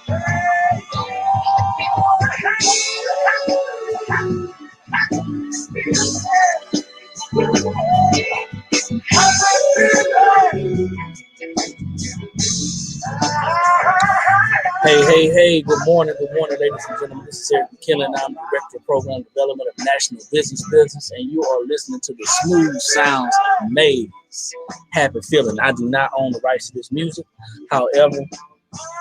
Hey, good morning, ladies and gentlemen. This is Eric McKinley. I'm Director of Program Development of National Business, and you are listening to the Smooth Sounds Maze. Happy feeling. I do not own the rights to this music. However,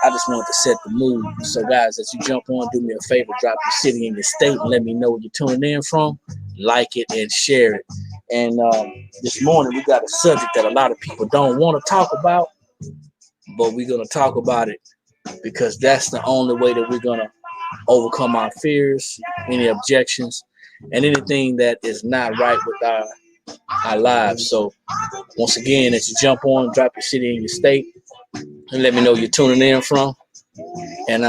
I just wanted to set the mood. So, guys, as you jump on, do me a favor, drop your city and your state, and let me know where you're tuning in from. Like it and share it. And this morning, we got a subject that a lot of people don't want to talk about, but we're going to talk about it because that's the only way that we're going to overcome our fears, any objections, and anything that is not right with our lives. So once again, as you jump on, drop your city and your state and let me know you're tuning in from, and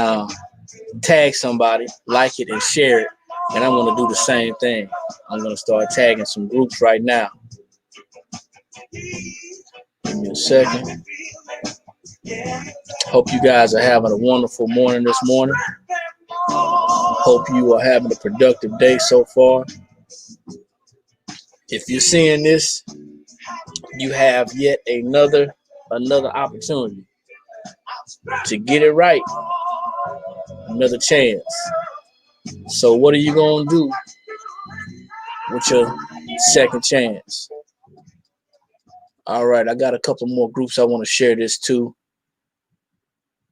tag somebody, like it and share it. And I'm going to do the same thing. I'm going to start tagging some groups right now. Give me a second. Hope you guys are having a wonderful morning this morning. Hope you are having a productive day so far. If you're seeing this, you have yet another opportunity to get it right. Another chance. So what are you going to do with your second chance? All right, I got a couple more groups I want to share this to.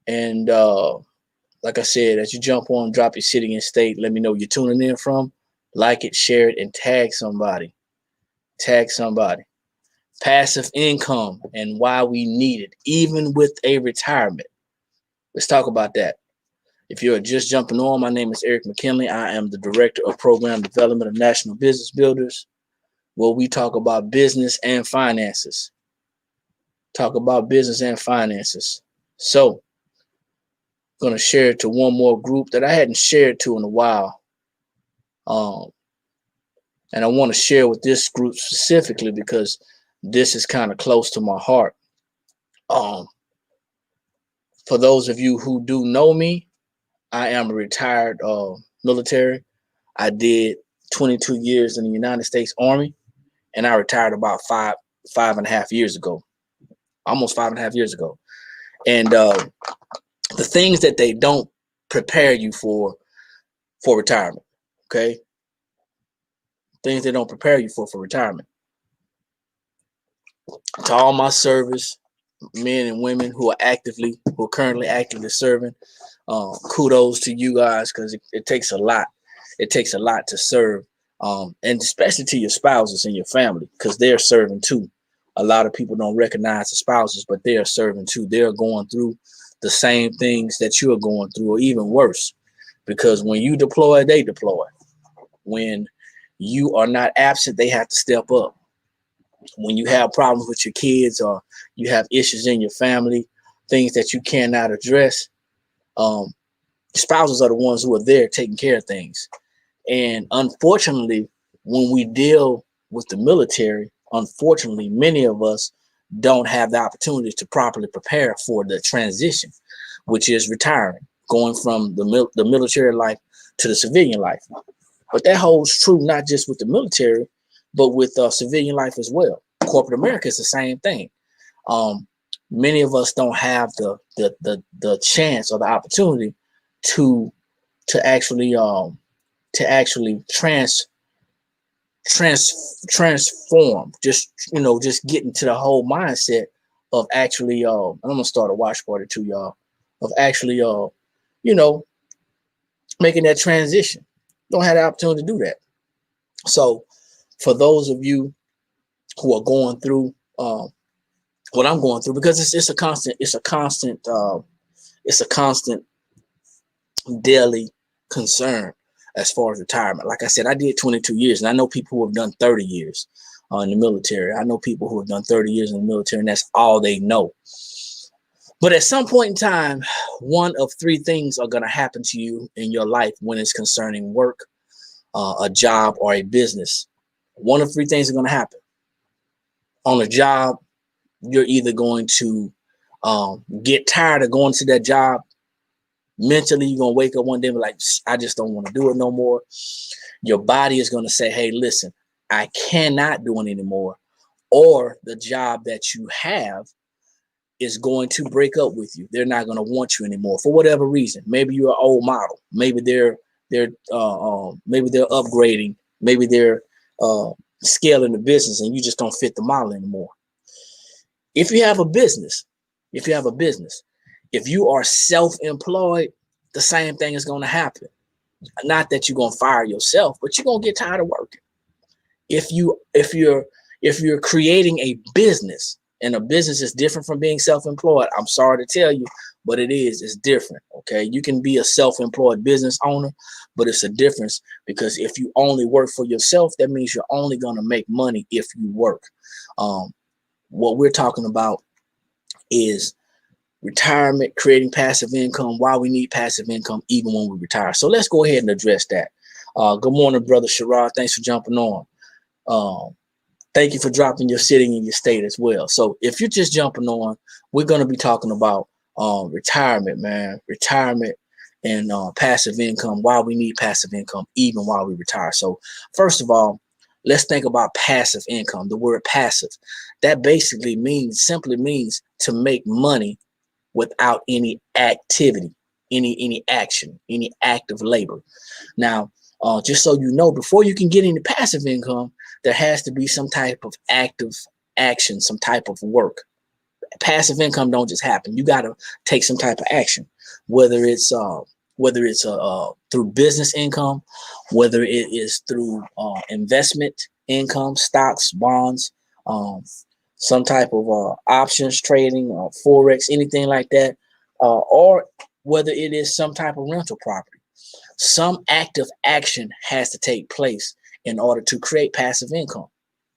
And like I said, as you jump on, drop your city and state, let me know you're tuning in from. Like it, share it, and tag somebody. Tag somebody. Passive income and why we need it, even with a retirement. Let's talk about that. If you're just jumping on, my name is Eric McKinley. I am the Director of Program Development of National Business Builders, where we talk about business and finances. Talk about business and finances. So, I'm going to share it to one more group that I hadn't shared to in a while. And I want to share with this group specifically because this is kind of close to my heart. For those of you who do know me, I am a retired military. I did 22 years in the United States Army, and I retired about five and a half years ago, almost 5.5 years ago. And the things that they don't prepare you for retirement, okay? Things they don't prepare you for retirement. To all my service men and women who are currently actively serving, kudos to you guys, because it takes a lot. It takes a lot to serve, and especially to your spouses and your family, because they're serving too. A lot of people don't recognize the spouses, but they are serving too. They're going through the same things that you are going through, or even worse, because when you deploy, they deploy. When you are not absent, they have to step up. When you have problems with your kids, or you have issues in your family, things that you cannot address, spouses are the ones who are there taking care of things. And unfortunately, when we deal with the military, unfortunately, many of us don't have the opportunity to properly prepare for the transition, which is retiring, going from the military life to the civilian life. But that holds true not just with the military, but with civilian life as well. Corporate America is the same thing. Many of us don't have the chance or the opportunity to actually transform, just get into the whole mindset of actually I'm gonna start a watch party too, y'all, of actually making that transition. Don't have the opportunity to do that. So for those of you who are going through what I'm going through, because it's a constant daily concern as far as retirement. Like I said, I did 22 years, and I know people who have done 30 years in the military. I know people who have done 30 years in the military, and that's all they know. But at some point in time, one of three things are going to happen to you in your life when it's concerning work, a job, or a business. One of three things are going to happen. On a job, you're either going to get tired of going to that job Mentally, you're going to wake up one day and be like, I just don't want to do it no more. Your body is going to say, hey, listen, I cannot do it anymore. Or the job that you have is going to break up with you. They're not going to want you anymore for whatever reason. Maybe you're an old model. Maybe they're upgrading. Maybe they're scaling the business and you just don't fit the model anymore. If you have a business, if you are self-employed, the same thing is going to happen. Not that you're going to fire yourself, but you're going to get tired of working. If you're creating a business, and a business is different from being self-employed, I'm sorry to tell you, but it's different. Okay, you can be a self-employed business owner, but it's a difference, because if you only work for yourself, that means you're only going to make money if you work. What we're talking about is retirement, creating passive income, why we need passive income even when we retire. So let's go ahead and address that. Good morning, Brother Sherrod. Thanks for jumping on. Thank you for dropping your city and your state as well. So if you're just jumping on, we're going to be talking about retirement, man. Retirement and passive income, why we need passive income even while we retire. So first of all, let's think about passive income. The word passive, that basically simply means to make money without any activity, any action, any active labor. Now, just so you know, before you can get into passive income, there has to be some type of active action, some type of work. Passive income don't just happen. You got to take some type of action, whether it's through business income, whether it is through investment income, stocks, bonds, some type of options trading, forex, anything like that, or whether it is some type of rental property. Some active action has to take place in order to create passive income.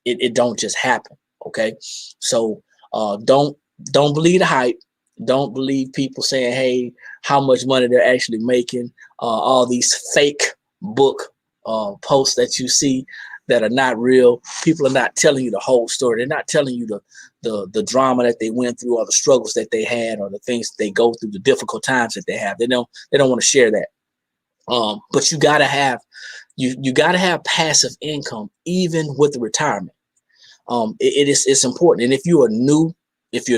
It don't just happen. Okay, so don't believe the hype. Don't believe people saying, hey, how much money they're actually making. All these fake book posts that you see that are not real. People are not telling you the whole story. They're not telling you the drama that they went through, or the struggles that they had, or the things that they go through, the difficult times that they have. They don't want to share that. But you gotta have passive income even with the retirement. It's important. And if you're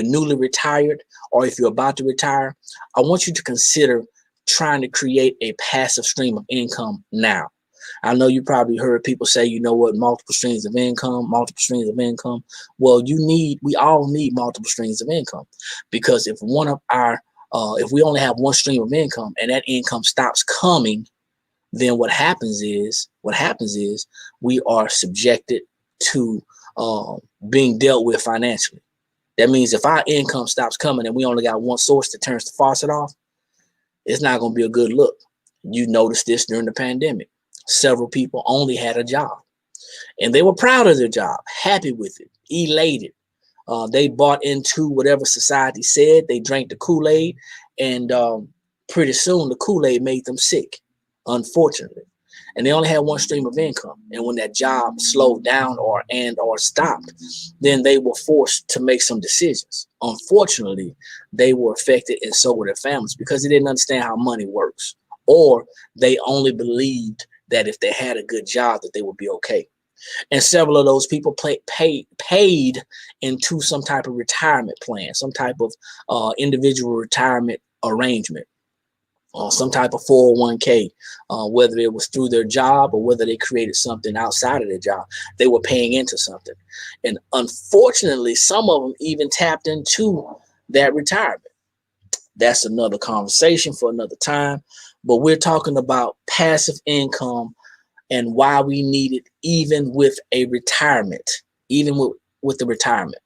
newly retired, or if you're about to retire, I want you to consider trying to create a passive stream of income now. I know you probably heard people say, you know what, multiple streams of income. Well, we all need multiple streams of income, because if we only have one stream of income and that income stops coming, then what happens is we are subjected to being dealt with financially. That means if our income stops coming and we only got one source that turns the faucet off, it's not going to be a good look. You noticed this during the pandemic. Several people only had a job, and they were proud of their job, happy with it, elated. They bought into whatever society said. They drank the Kool-Aid, and pretty soon the Kool-Aid made them sick, unfortunately. And they only had one stream of income. And when that job slowed down or stopped, then they were forced to make some decisions. Unfortunately, they were affected, and so were their families, because they didn't understand how money works, or they only believed that if they had a good job that they would be okay. And several of those people paid into some type of retirement plan, some type of individual retirement arrangement, some type of 401k, whether it was through their job or whether they created something outside of their job. They were paying into something. And unfortunately, some of them even tapped into that retirement. That's another conversation for another time. But we're talking about passive income and why we need it even with a retirement, even with the retirement.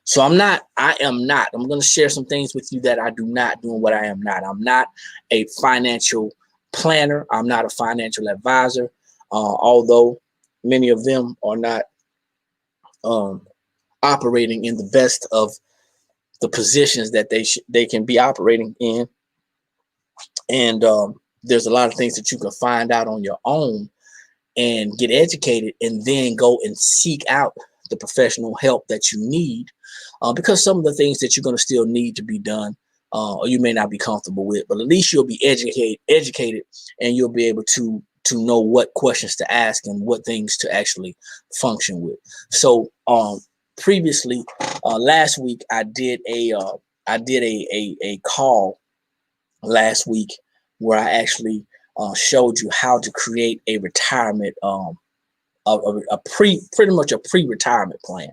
So I'm going to share some things with you that I do not do and what I am not. I'm not a financial planner. I'm not a financial advisor, although many of them are not operating in the best of the positions that they can be operating in. And there's a lot of things that you can find out on your own and get educated, and then go and seek out the professional help that you need, because some of the things that you're going to still need to be done or you may not be comfortable with, but at least you'll be educated, and you'll be able to know what questions to ask and what things to actually function with. So previously, last week I did a call last week where I actually showed you how to create a retirement, pretty much a pre-retirement plan,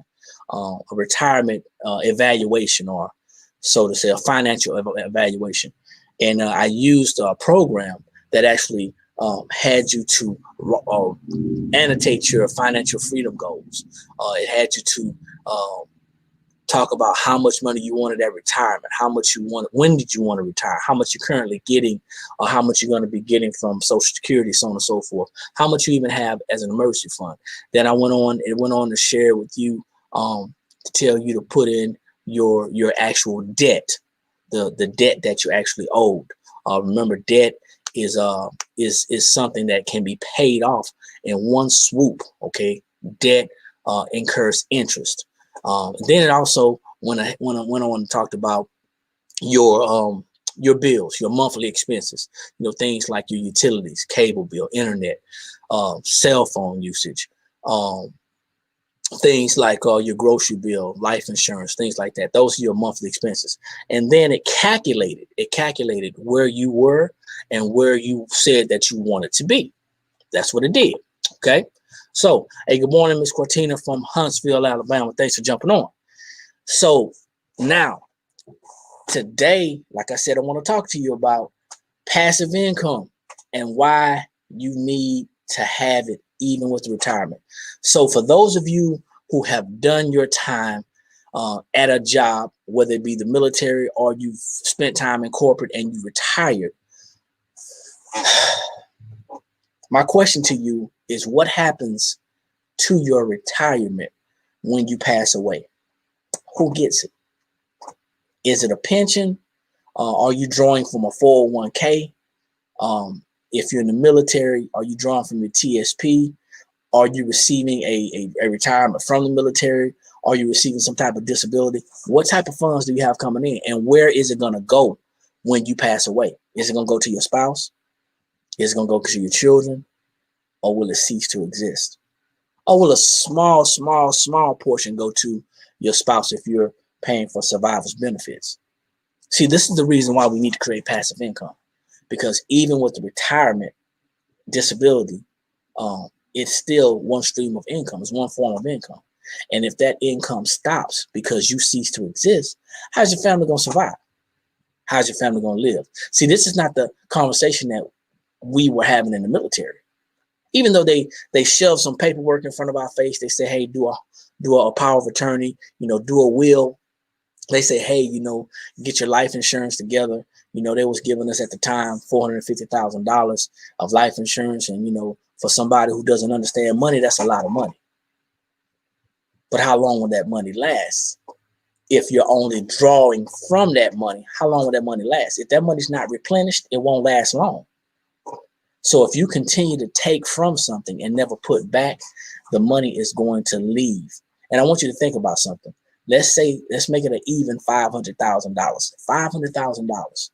a retirement evaluation, or so to say, a financial evaluation. And I used a program that actually had you to annotate your financial freedom goals. It had you to talk about how much money you wanted at retirement, how much you wanted, when did you want to retire, how much you're currently getting, or how much you're going to be getting from Social Security, so on and so forth, how much you even have as an emergency fund. Then it went on to share with you, to tell you to put in your actual debt, the debt that you actually owed. Remember, debt is something that can be paid off in one swoop. Okay, debt incurs interest. Then it also went on and talked about your bills, your monthly expenses, things like your utilities, cable bill, internet, cell phone usage, things like your grocery bill, life insurance, things like that. Those are your monthly expenses. And then it calculated where you were and where you said that you wanted to be. That's what it did. Okay. So, hey, good morning, Miss Cortina from Huntsville, Alabama. Thanks for jumping on. So now, today, like I said, I want to talk to you about passive income and why you need to have it even with retirement. So for those of you who have done your time at a job, whether it be the military or you've spent time in corporate and you retired, my question to you is, what happens to your retirement when you pass away? Who gets it? Is it a pension? Are you drawing from a 401k? If you're in the military, are you drawing from your TSP? Are you receiving a retirement from the military? Are you receiving some type of disability? What type of funds do you have coming in? And where is it going to go when you pass away? Is it going to go to your spouse? Is it going to go to your children? Or will it cease to exist? Or will a small portion go to your spouse if you're paying for survivor's benefits? See, this is the reason why we need to create passive income, because even with the retirement disability, it's still one stream of income. It's one form of income. And if that income stops because you cease to exist, how's your family going to survive? How's your family going to live? See, this is not the conversation that we were having in the military. Even though they shove some paperwork in front of our face, they say, hey, do a power of attorney, do a will. They say, hey, get your life insurance together. They was giving us at the time $450,000 of life insurance. And, for somebody who doesn't understand money, that's a lot of money. But how long will that money last? If you're only drawing from that money, how long will that money last? If that money's not replenished, it won't last long. So if you continue to take from something and never put back, the money is going to leave. And I want you to think about something. Let's make it an even $500,000. $500,000.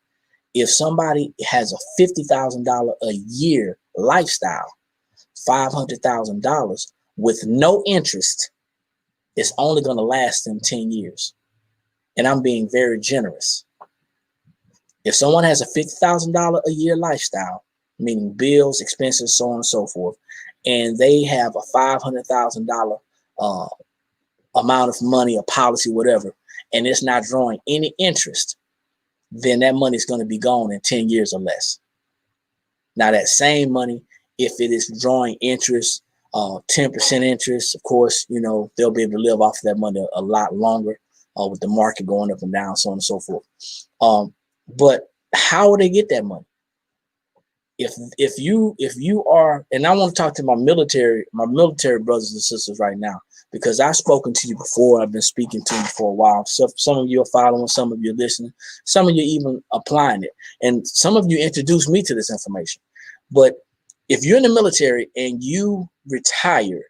If somebody has a $50,000 a year lifestyle, $500,000 with no interest, it's only going to last them 10 years. And I'm being very generous. If someone has a $50,000 a year lifestyle, meaning bills, expenses, so on and so forth, and they have a $500,000 amount of money, a policy, whatever, and it's not drawing any interest, then that money is going to be gone in 10 years or less. Now, that same money, if it is drawing interest, 10% interest, of course, they'll be able to live off of that money a lot longer with the market going up and down, so on and so forth. But how will they get that money? If you are, and I want to talk to my military brothers and sisters right now, because I've spoken to you before. I've been speaking to you for a while. So some of you are following, some of you are listening, some of you even applying it, and some of you introduced me to this information. But if you're in the military and you retire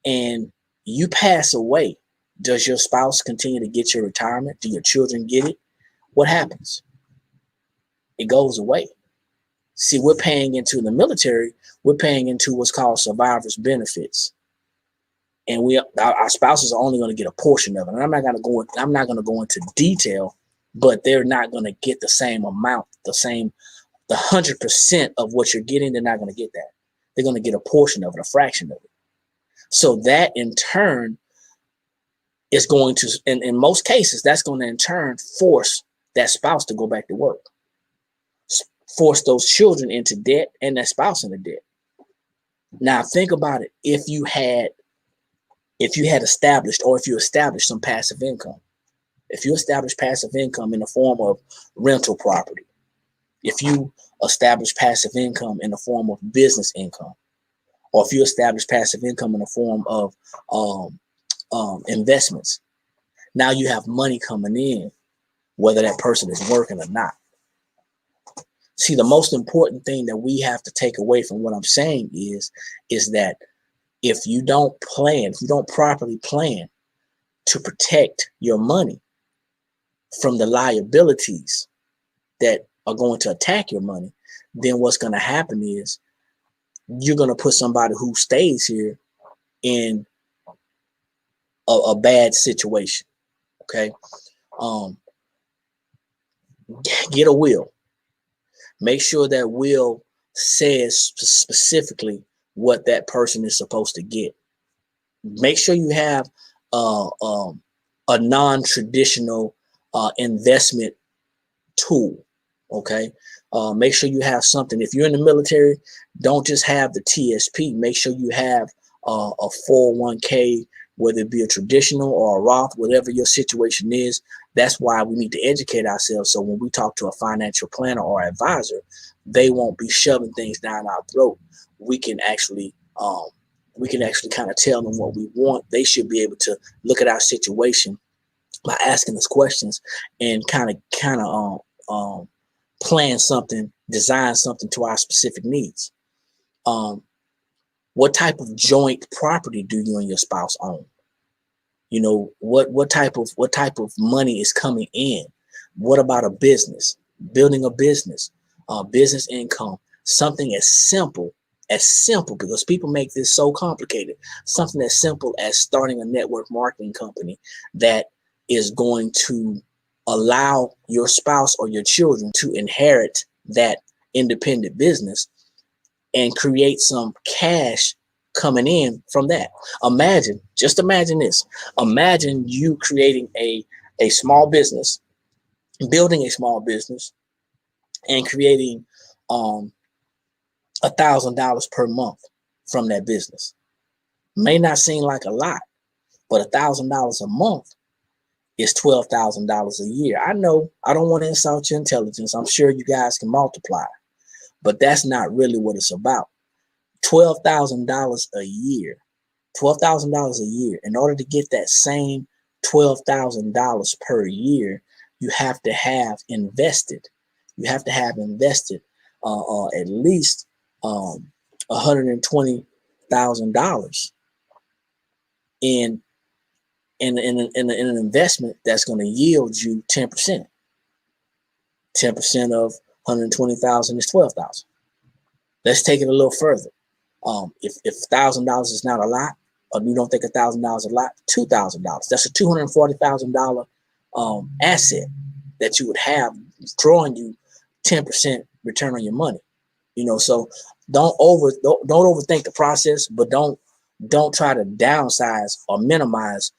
and you pass away, does your spouse continue to get your retirement? Do your children get it? what happens? It goes away. See, we're paying into the military, we're paying into what's called survivor's benefits. And our spouses are only going to get a portion of it. And I'm not going to go into detail, but they're not going to get the same amount, the 100% of what you're getting. They're not going to get that. They're going to get a portion of it, a fraction of it. So that in turn is going to, in most cases, that's going to in turn force that spouse to go back to work, force those children into debt and that spouse into debt. Now think about it. If you established, or if you established some passive income, if you establish passive income in the form of rental property, if you establish passive income in the form of business income, or if you establish passive income in the form of investments, now you have money coming in, whether that person is working or not. See, the most important thing that we have to take away from what I'm saying is that if you don't properly plan to protect your money from the liabilities that are going to attack your money, then what's going to happen is you're going to put somebody who stays here in a bad situation. Okay. Get a will. Make sure that will says specifically what that person is supposed to get. Make sure you have a non-traditional investment tool. Okay. Make sure you have something. If you're in the military, don't just have the TSP. Make sure you have a 401k, whether it be a traditional or a Roth, whatever your situation is. That's why we need to educate ourselves. So when we talk to a financial planner or advisor, they won't be shoving things down our throat. We can actually kind of tell them what we want. They should be able to look at our situation by asking us questions and kind of plan something, design something to our specific needs. What type of joint property do you and your spouse own? You know, what type of money is coming in? What about a business? Building a business, business income, something as simple, because people make this so complicated, something as simple as starting a network marketing company that is going to allow your spouse or your children to inherit that independent business and create some cash coming in from that. Just imagine this. Imagine you creating a small business, building a small business, and creating $1,000 per month from that business. May not seem like a lot, but $1,000 a month is $12,000 a year. I know I don't want to insult your intelligence. I'm sure you guys can multiply, but that's not really what it's about. $12,000 a year. $12,000 a year. In order to get that same $12,000 per year, you have to have invested. You have to have invested at least $120,000 in an investment that's going to yield you 10%. 10% of 120,000 is 12,000. Let's take it a little further. If $1,000 is not a lot, or you don't think $1,000 is a lot, $2,000. That's a $240,000 asset that you would have, drawing you 10% return on your money. You know, so don't overthink the process, but don't try to downsize or minimize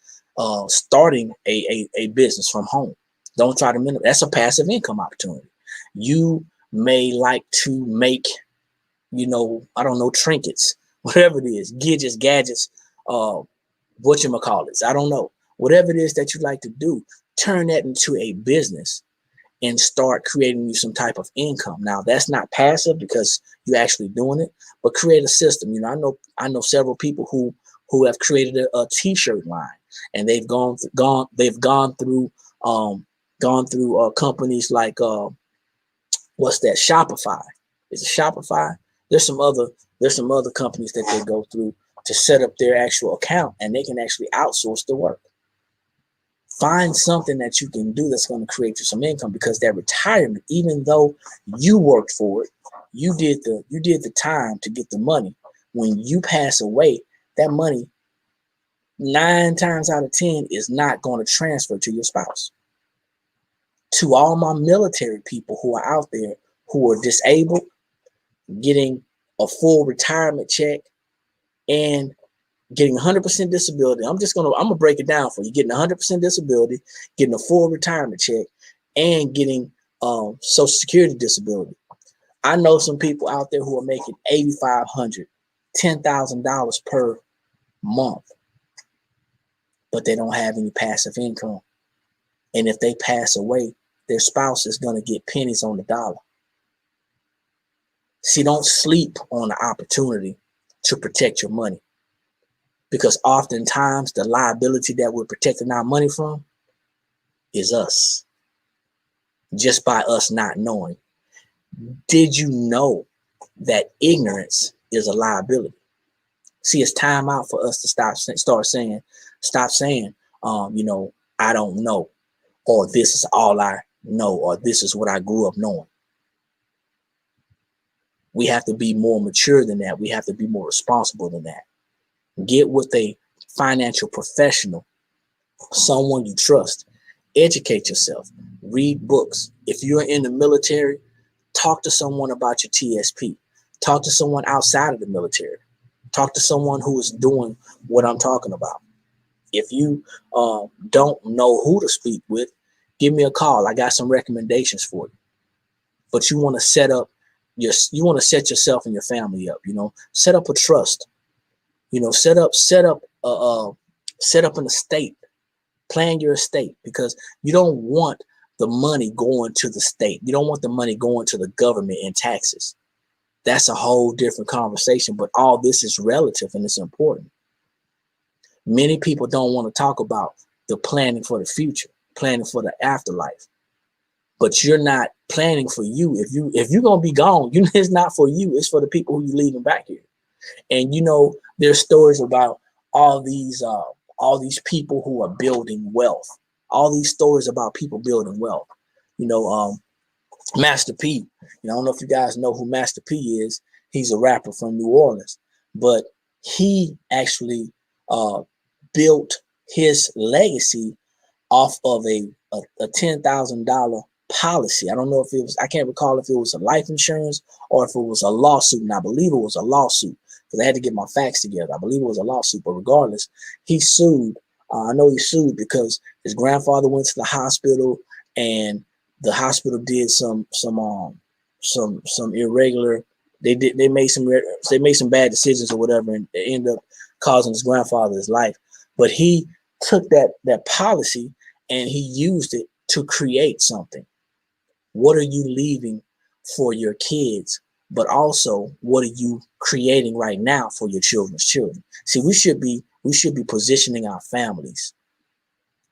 starting a business from home. Don't try to minimize. That's a passive income opportunity. You may like to make, I don't know, trinkets, whatever it is, gadgets, whatchamacallits, I don't know. Whatever it is that you like to do, turn that into a business and start creating you some type of income. Now, that's not passive because you're actually doing it, but create a system. I know several people who have created a t-shirt line, and they've gone through companies like what's that? Shopify. Is it Shopify? There's some other companies that they go through to set up their actual account, and they can actually outsource the work. Find something that you can do that's going to create you some income, because that retirement, even though you worked for it, you did the time to get the money. When you pass away, that money 9 times out of 10 is not going to transfer to your spouse. To all my military people who are out there who are disabled, getting a full retirement check and getting 100% disability. I'm gonna break it down for you. Getting 100% disability, getting a full retirement check, and getting Social Security disability. I know some people out there who are making $8,500, $10,000 per month, but they don't have any passive income. And if they pass away, their spouse is gonna get pennies on the dollar. See, don't sleep on the opportunity to protect your money, because oftentimes the liability that we're protecting our money from is us, just by us not knowing. Did you know that ignorance is a liability? See, it's time out for us to stop saying, I don't know, or this is all I know, or this is what I grew up knowing. We have to be more mature than that. We have to be more responsible than that. Get with a financial professional, someone you trust. Educate yourself. Read books. If you're in the military, talk to someone about your TSP. Talk to someone outside of the military. Talk to someone who is doing what I'm talking about. If you don't know who to speak with, give me a call. I got some recommendations for you. But you want to set yourself and your family up. Set up a trust. Set up an estate. Plan your estate, because you don't want the money going to the state. You don't want the money going to the government in taxes. That's a whole different conversation, but all this is relative and it's important. Many people don't want to talk about the planning for the future, planning for the afterlife. But you're not planning for you. If you're gonna be gone, it's not for you. It's for the people who you're leaving back here. And there's stories about all these people who are building wealth. All these stories about people building wealth. Master P. I don't know if you guys know who Master P is. He's a rapper from New Orleans, but he actually built his legacy off of a $10,000 policy. I don't know if it was, I can't recall if it was a life insurance or if it was a lawsuit. And I believe it was a lawsuit, because I had to get my facts together. I believe it was a lawsuit, but regardless, he sued. I know he sued because his grandfather went to the hospital, and the hospital did some irregular. They made some bad decisions or whatever, and they ended up causing his grandfather his life. But he took that policy and he used it to create something. What are you leaving for your kids? But also, what are you creating right now for your children's children? See, we should be positioning our families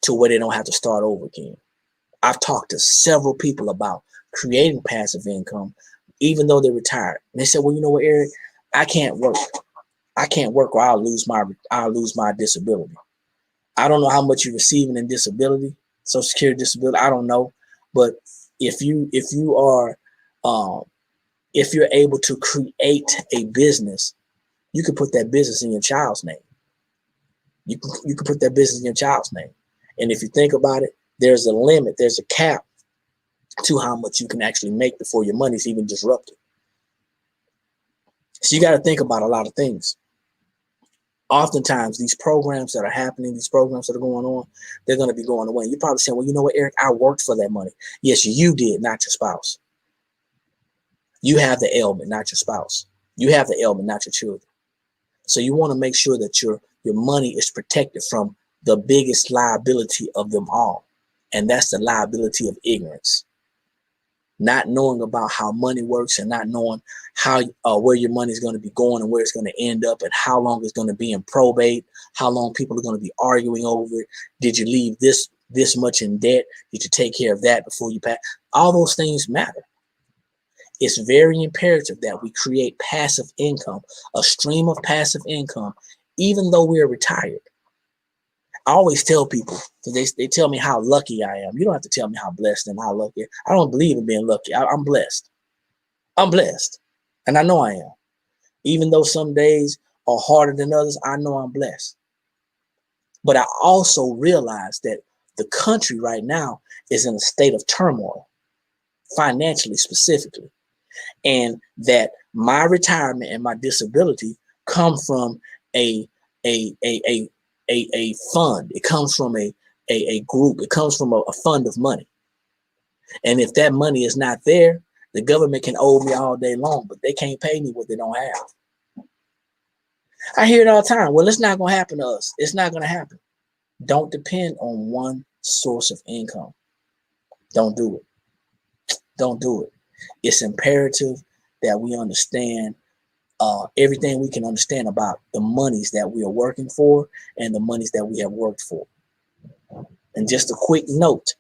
to where they don't have to start over again. I've talked to several people about creating passive income, even though they're retired. And they said, well, you know what, Eric, I can't work. Or I'll lose my disability. I don't know how much you're receiving in disability, Social Security disability. I don't know. But if you're able to create a business, you can put that business in your child's name. You can put that business in your child's name. And if you think about it, there's a limit, there's a cap to how much you can actually make before your money's even disrupted. So you got to think about a lot of things. Oftentimes, these programs that are happening, these programs that are going on, they're going to be going away. You're probably saying, well, you know what, Eric, I worked for that money. Yes, you did, not your spouse. You have the ailment, not your spouse. You have the ailment, not your children. So you want to make sure that your money is protected from the biggest liability of them all. And that's the liability of ignorance. Not knowing about how money works, and not knowing how where your money is going to be going and where it's going to end up, and how long it's going to be in probate, how long people are going to be arguing over it. Did you leave this much in debt? Did you take care of that before you pass? All those things matter. It's very imperative that we create passive income, a stream of passive income, even though we're retired. I always tell people, because they tell me how lucky I am. You don't have to tell me how blessed and how lucky. I don't believe in being lucky. I'm blessed. I'm blessed. And I know I am. Even though some days are harder than others, I know I'm blessed. But I also realize that the country right now is in a state of turmoil, financially specifically, and that my retirement and my disability come from a a a a a fund. It comes from a group. It comes from a fund of money. And if that money is not there, the government can owe me all day long, but they can't pay me what they don't have. I hear it all the time. Well, it's not going to happen to us. It's not going to happen. Don't depend on one source of income. Don't do it. Don't do it. It's imperative that we understand everything we can understand about the monies that we are working for and the monies that we have worked for. And just a quick note,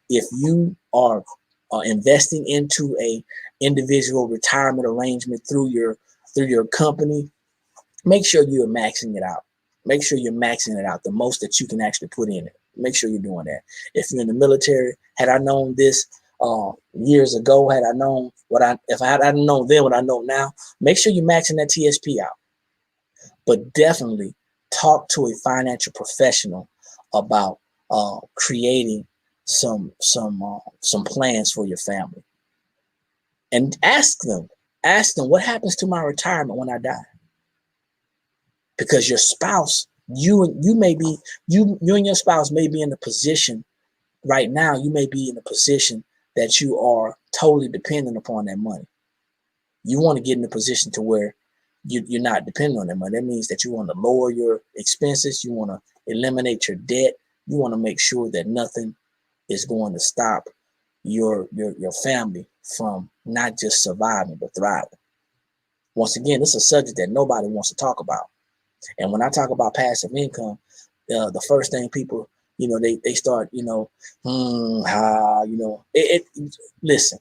if you are investing into a individual retirement arrangement through your company, make sure you're maxing it out. Make sure you're maxing it out, the most that you can actually put in it. Make sure you're doing that. If you're in the military, had I known this years ago, had I known if I had known then what I know now, make sure you're maxing that TSP out. But definitely talk to a financial professional about creating some plans for your family, and ask them what happens to my retirement when I die. Because your spouse, you and your spouse may be in a position right now. You may be in a position that you are totally dependent upon that money. You want to get in a position to where you're not dependent on that money. That means that you want to lower your expenses. You want to eliminate your debt. You want to make sure that nothing is going to stop your family from not just surviving but thriving. Once again, this is a subject that nobody wants to talk about. And when I talk about passive income, the first thing people, they start, listen,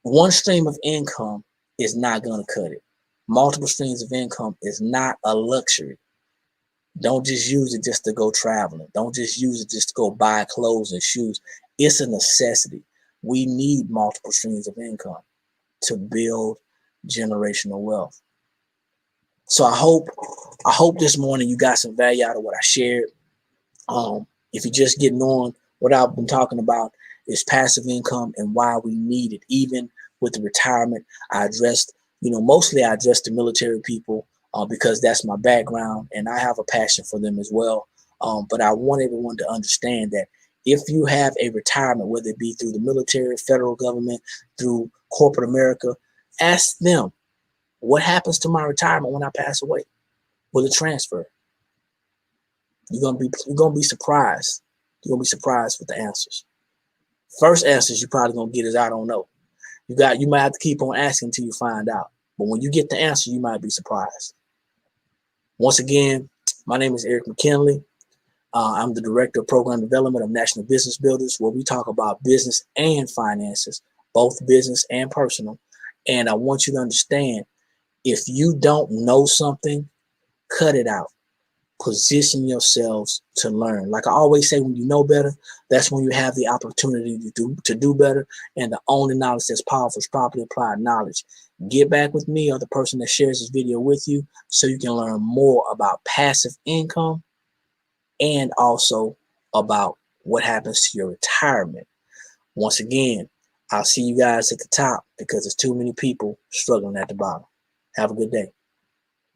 one stream of income is not going to cut it. Multiple streams of income is not a luxury. Don't just use it just to go traveling. Don't just use it just to go buy clothes and shoes. It's a necessity. We need multiple streams of income to build generational wealth. So I hope this morning you got some value out of what I shared. If you're just getting on, what I've been talking about is passive income and why we need it. Even with the retirement, mostly I address the military people because that's my background and I have a passion for them as well. But I want everyone to understand that if you have a retirement, whether it be through the military, federal government, through corporate America, ask them, what happens to my retirement when I pass away? Will it transfer? You're gonna be surprised. You're gonna be surprised with the answers. First answers you're probably gonna get is I don't know. You might have to keep on asking until you find out. But when you get the answer, you might be surprised. Once again, my name is Eric McKinley. I'm the Director of Program Development of National Business Builders, where we talk about business and finances, both business and personal. And I want you to understand, if you don't know something, cut it out. Position yourselves to learn. Like I always say, when you know better, that's when you have the opportunity to do better. And the only knowledge that's powerful is properly applied knowledge. Get back with me or the person that shares this video with you so you can learn more about passive income and also about what happens to your retirement. Once again, I'll see you guys at the top because there's too many people struggling at the bottom. Have a good day.